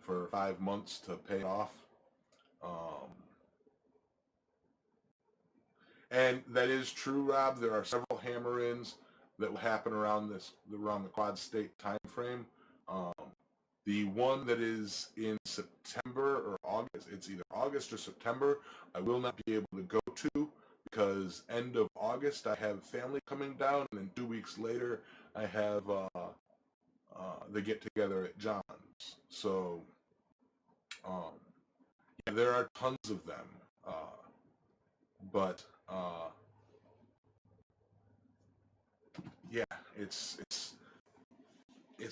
Speaker 1: for 5 months to pay off. Um, and that is true, Rob. There are several hammer-ins that will happen around the Quad State time frame. Um, the one that is in September or August, it's either August or September, I will not be able to go to because end of August I have family coming down, and then 2 weeks later I have the get together at John's. So yeah, there are tons of them, but yeah, it's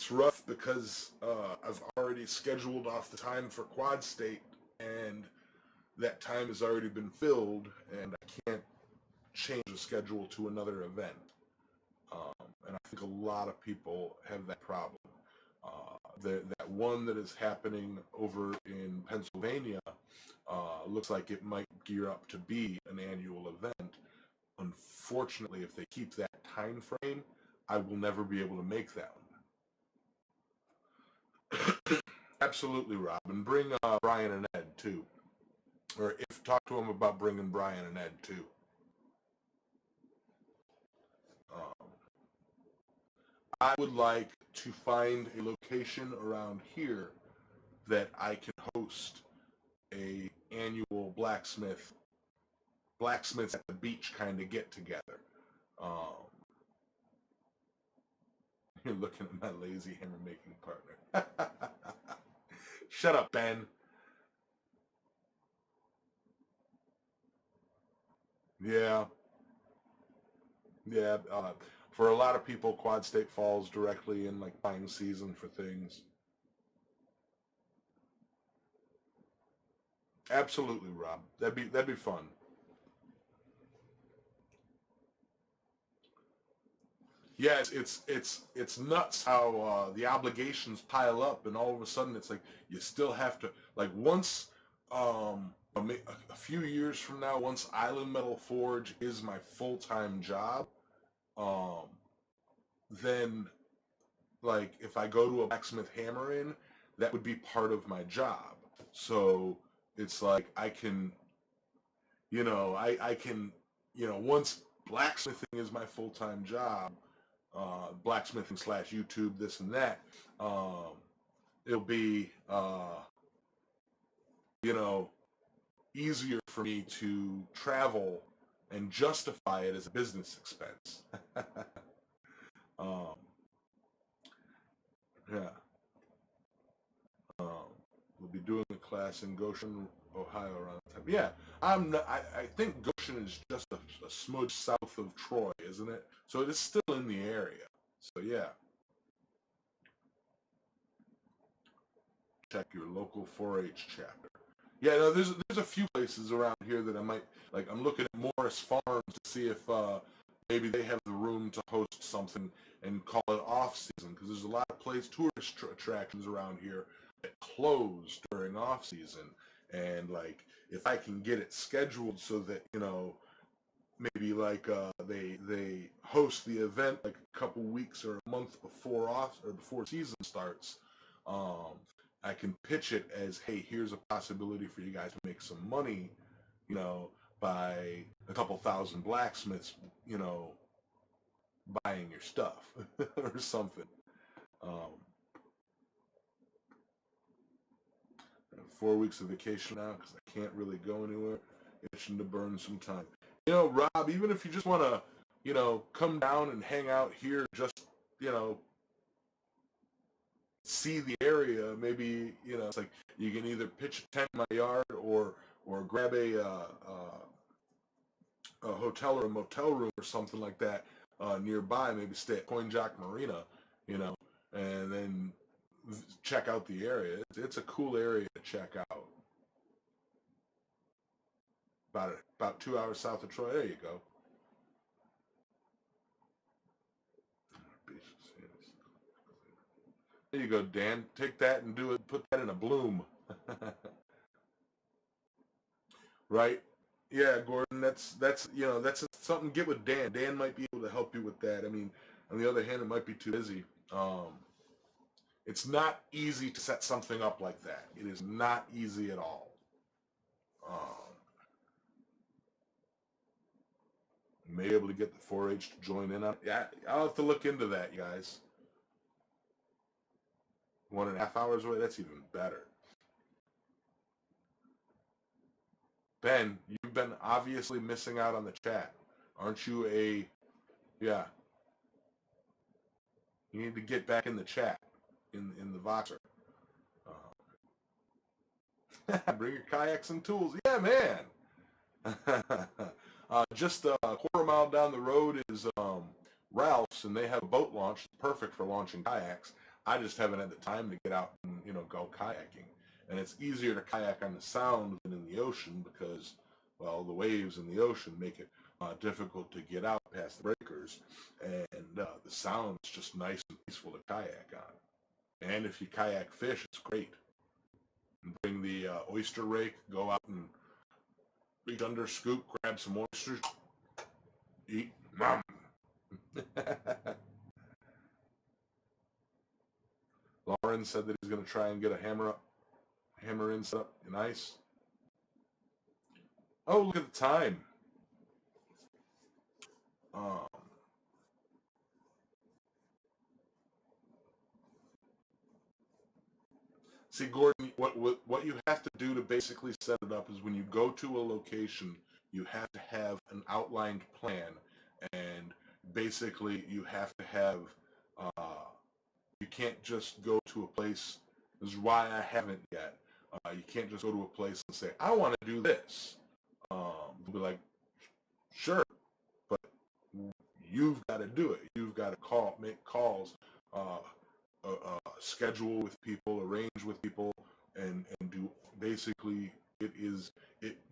Speaker 1: rough because I've already scheduled off the time for Quad State, and that time has already been filled, and I can't change the schedule to another event. And I think a lot of people have that problem. That one that is happening over in Pennsylvania looks like it might gear up to be an annual event. Unfortunately, if they keep that time frame, I will never be able to make that one. Absolutely, Rob, and bring Brian and Ed too, or if talk to them about bringing Brian and Ed too. Um, I would like to find a location around here that I can host a annual blacksmiths at the beach kind of get together. Um, you're looking at my lazy hammer making partner. Shut up, Ben. Yeah, yeah. For a lot of people, Quad State falls directly in like buying season for things. Absolutely, Rob. That'd be fun. Yeah, it's nuts how the obligations pile up, and all of a sudden it's like you still have to like once a few years from now, once Island Metal Forge is my full time job, um, then like if I go to a blacksmith hammer in, that would be part of my job. So it's like I can, once blacksmithing is my full time job, blacksmithing slash YouTube, this and that, um, it'll be, you know, easier for me to travel and justify it as a business expense. um, yeah. Um, we'll be doing a class in Goshen, Ohio around the time. Yeah, I think Goshen is just a smudge south of Troy, isn't it? So it is still in the area. So yeah, check your local 4-H chapter. Yeah, no, there's a few places around here that I might like. I'm looking at Morris Farms to see if maybe they have the room to host something and call it off season because there's a lot of tourist attractions around here that close during off season, and like if I can get it scheduled so that maybe like they host the event like a couple weeks or a month before off or before season starts. Um, I can pitch it as, hey, here's a possibility for you guys to make some money, you know, by a couple thousand blacksmiths, you know, buying your stuff or something. Um, 4 weeks of vacation now because I can't really go anywhere. Itching to burn some time. Rob, even if you just want to, come down and hang out here, just, you know, see the area, maybe, it's like you can either pitch a tent in my yard or grab a hotel or a motel room or something like that nearby, maybe stay at Coin Jock Marina, you know, and then check out the area. It's a cool area to check out. About 2 hours south of Troy. There you go. There you go, Dan. Take that and do it. Put that in a bloom. Right? Yeah, Gordon. That's something. Get with Dan. Dan might be able to help you with that. I mean, on the other hand, it might be too busy. Um, It's not easy to set something up like that. It is not easy at all. May be able to get the 4-H to join in on it. Yeah, I'll have to look into that, you guys. 1.5 hours away, that's even better. Ben, you've been obviously missing out on the chat. Aren't you a... Yeah. You need to get back in the chat, in the Voxer. Bring your kayaks and tools. Yeah, man. Just a quarter mile down the road is Ralph's, and they have a boat launch. Perfect for launching kayaks. I just haven't had the time to get out and go kayaking. And it's easier to kayak on the Sound than in the ocean because, well, the waves in the ocean make it difficult to get out past the breakers. And the Sound is just nice and peaceful to kayak on. And if you kayak fish, it's great. And bring the oyster rake, go out and reach under, scoop, grab some oysters, eat, nom. Lauren said that he's going to try and get a hammer in set up. Nice. Oh, look at the time. See, Gordon, what you have to do to basically set it up is when you go to a location, you have to have an outlined plan, and basically you have to have, you can't just go to a place. This is why I haven't yet. You can't just go to a place and say, I want to do this. They'll be like, sure, but you've got to do it. You've got to make calls, schedule with people, arrange with people, and do basically it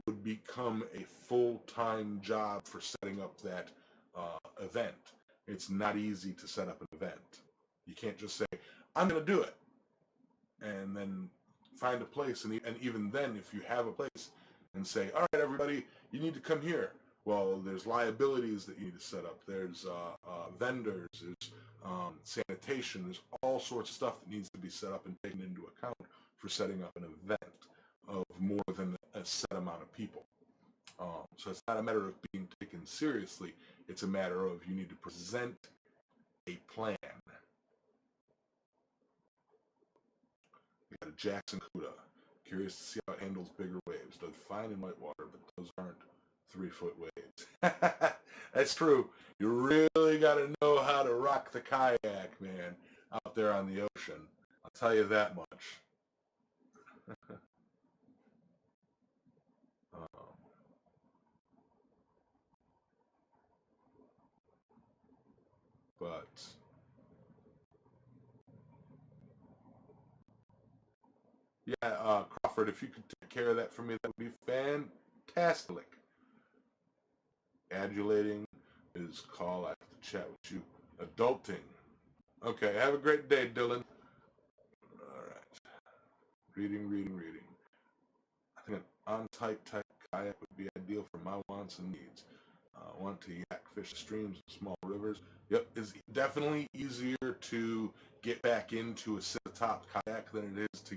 Speaker 1: would become a full-time job for setting up that event. It's not easy to set up an event. You can't just say, I'm going to do it, and then find a place, and even then, if you have a place, and say, all right, everybody, you need to come here. Well, there's liabilities that you need to set up. There's vendors. There's sanitation. There's all sorts of stuff that needs to be set up and taken into account for setting up an event of more than a set amount of people. So it's not a matter of being taken seriously. It's a matter of you need to present a plan. We got a Jackson Cuda. Curious to see how it handles bigger waves. Does fine in white water, but those aren't 3-foot waves. That's true. You really got to know how to rock the kayak, man, out there on the ocean. I'll tell you that much. But yeah, Crawford, if you could take care of that for me, that would be fantastic. Adulating is call. I have to chat with you. Adulting. Okay, have a great day, Dylan. All right. Reading. I think an on-type type kayak would be ideal for my wants and needs. Want to yak fish streams and small rivers. Yep, it's definitely easier to get back into a sit-atop kayak than it is to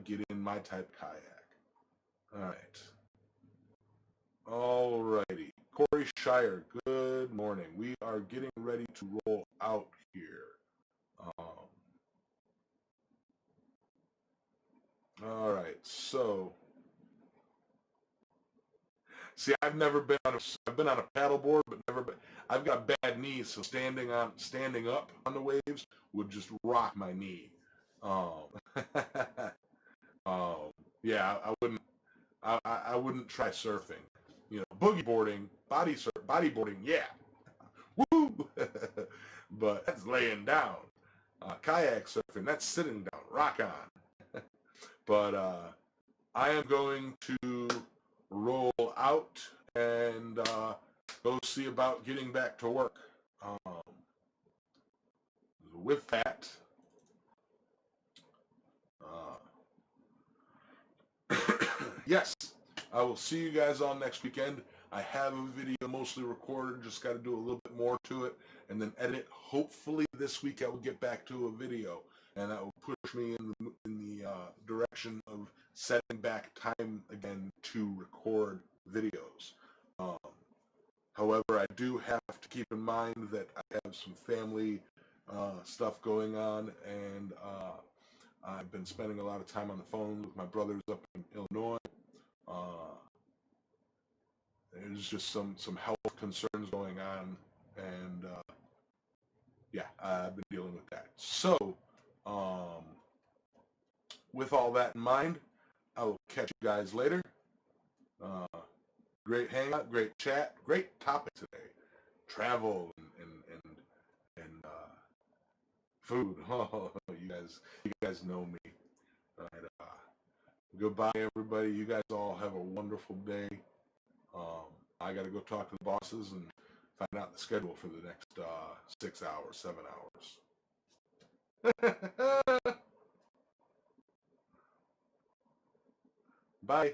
Speaker 1: get in my type kayak. All righty. Corey Shire, good morning. We are getting ready to roll out here. All right, so see, I've never been on I've been on a paddleboard, but never been. I've got bad knees, so standing up on the waves would just rock my knee. Yeah, I wouldn't try surfing. Boogie boarding, bodyboarding, yeah, woo. But that's laying down. Kayak surfing, that's sitting down, rock on. But I am going to roll out and go see about getting back to work. With that, yes, I will see you guys all next weekend. I have a video mostly recorded, just got to do a little bit more to it and then edit. Hopefully this week I will get back to a video, and that will push me in the direction of setting back time again to record videos. However, I do have to keep in mind that I have some family stuff going on, and I've been spending a lot of time on the phone with my brothers up in Illinois. There's just some health concerns going on, and yeah, I've been dealing with that. So, with all that in mind, I will catch you guys later. Great hangout, great chat, great topic today. Travel and food. Oh, you guys know me. All right, goodbye, everybody. You guys all have a wonderful day. I got to go talk to the bosses and find out the schedule for the next 6 hours, 7 hours. Bye.